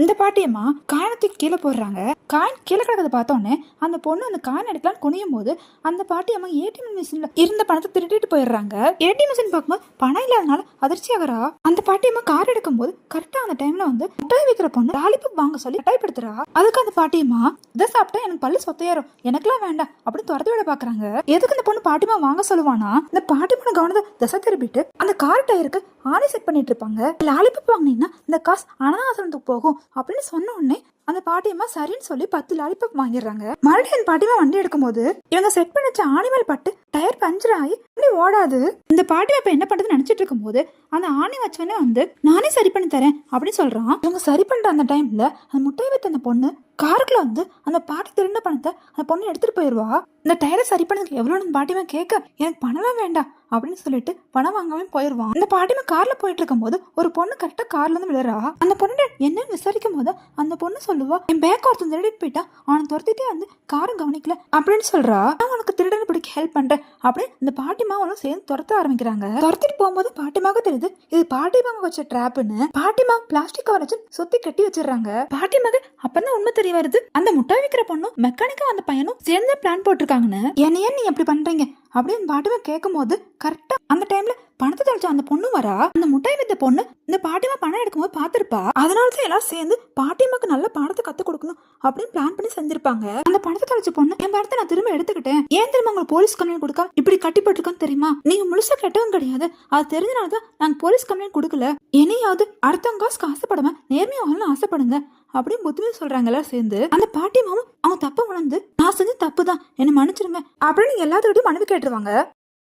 இந்த பாட்டியம்மா காயனத்துக்கு கீழே போடுறாங்க. காயின் கீழே கிடக்கிறத பார்த்தோன்னே அந்த பொண்ணு அந்த காயின் எடுக்கலான்னு குனியும் போது அந்த பாட்டியம்மா ஏடிஎம் மிஷின்ல இருந்த பணத்தை திருட்டிட்டு போயிடுறாங்க. ஏடிஎம் மிஷின் பார்க்கும்போது பணம் இல்லாதனால அதிர்ச்சி ஆகிறா. அந்த பாட்டியம்மா கார் எடுக்கும் போது கரெக்டா அந்த டைம்ல வந்து முட்டாய் விற்கிற பொண்ணு லாலிபப் வாங்க சொல்லி கட்டாயப்படுத்துறா. அதுக்கு அந்த பாட்டியம்மா இதை சாப்பிட்டா எனக்கு பல்லு சொத்தையாரும், எனக்குலாம் வேண்டாம் அப்படின்னு துரத்து விட பாக்குறாங்க. எதுக்கு இந்த பொண்ணு பாட்டிமா வாங்க சொல்லுவானா, இந்த பாட்டிமான கவனத்தை திசை திருப்பிட்டு அந்த கார் டயருக்கு ஆணி செட் பண்ணிட்டு இருப்பாங்க. லாலிபப் வாங்கினீங்கன்னா இந்த காசு அனாதாசிரமத்துக்கு போகும் அப்படின்னு சொன்ன உடனே அந்த பாட்டியம்மா சரின்னு சொல்லி 10 லாலிபப் வாங்கிடுறாங்க. மறுபடியும் பாட்டியம்மா வண்டி எடுக்கும் போது இவங்க செட் பண்ண வச்ச ஆணிமல் பட்டு டயர் பஞ்சர் ஆகி ஓடாது. இந்த பாட்டியம்மா இப்ப என்ன பண்றது நினைச்சிட்டு இருக்கும் போது அந்த ஆணி வச்சவனே வந்து நானே சரி பண்ணி தரேன் அப்படின்னு சொல்றான். இவங்க சரி பண்ற அந்த டைம்ல அந்த முட்டை வைத்த அந்த பொண்ணு காருக்குள்ள வந்து அந்த பாட்டி திருண்ட பணத்தை அந்த பொண்ணு எடுத்துட்டு போயிருவா. இந்த டயரை சரி பண்ணதுக்கு எவ்வளவு பாட்டிமா கேட்க எனக்கு பணமே வேண்டாம் அப்படின்னு சொல்லிட்டு பணம் வாங்காம போயிருவான். அந்த பாட்டிமா கார்ல போயிட்டு இருக்கும் போது ஒரு பொண்ணு கரெக்டா கார்ல இருந்து விழுறா. அந்த பொண்ணு என்னன்னு விசாரிக்கும் போது அந்த பொண்ணு சொல்லுவா, என் பேக் ஒருத்தன் திருடிட்டு போயிட்டா, அவனை துரத்திட்டே வந்து காரும் கவனிக்கல அப்படின்னு சொல்றா. நான் உனக்கு திருடனை பிடிக்க ஹெல்ப் பண்றேன் அப்படின்னு இந்த பாட்டிமா அவனும் சேர்ந்து துரத்த ஆரம்பிக்கிறாங்க. துரத்திட்டு போகும்போது பாட்டிமாவுக்கு தெரியுது இது பாட்டிமாங்க வச்ச ட்ராப்னு. பாட்டிமா பிளாஸ்டிக் கவர் வச்சு சுத்தி கட்டி வச்சிடறாங்க. பாட்டிமாக்கு அப்பதான் உண்மை தெரிய வருது, அந்த முட்டாய் விற்கிற பொண்ணும் மெக்கானிக்கா அந்த பையனும் சேர்ந்து பிளான் போட்டிருக்காங்கன்னு. என்ன ஏன் நீ எப்படி பண்றீங்க அப்படின்னு பாட்டிமா கேட்கும் போது கரெக்டா அந்த டைம்ல பணத்தை தொலைச்ச அந்த பொண்ணு வரா. அந்த முட்டாய் வித்த பொண்ணு இந்த பாட்டிமா பணம் எடுக்கும் போது பாத்திருப்பா. அதனாலதான் எல்லாரும் சேர்ந்து பாட்டிமாக்கு நல்ல பணத்தை கத்து கொடுக்கணும் அப்படின்னு பிளான் பண்ணி செஞ்சிருப்பாங்க. அந்த பணத்தை தொலைச்ச பொண்ணு என் பணத்தை நான் திரும்ப எடுத்துக்கிட்டேன், ஏன் திரும்ப உங்களுக்கு போலீஸ் கம்ப்ளைண்ட் கொடுக்காம இப்படி கட்டி போட்டிருக்கோன்னு தெரியுமா, நீங்க முழுசா கெட்டவும் கிடையாது, அது தெரிஞ்சனாலதான் நாங்க போலீஸ் கம்ப்ளைண்ட் கொடுக்கல, என்னையாவது அடுத்தவங்க காசுக்கு ஆசைப்படாம நேர்மையா வாழணும் ஆசைப்படுங்க அப்படின்னு புத்திமே சொல்றாங்க. எல்லாம் சேர்ந்து அந்த பாட்டிமாவும் அவங்க தப்ப உணர்ந்து நான் செஞ்ச தப்பு தான் என்ன மன்னிச்சிருங்க அப்படின்னு எல்லாத்துக்கிட்டையும் மன்னிப்பு கேட்டுருவாங்க.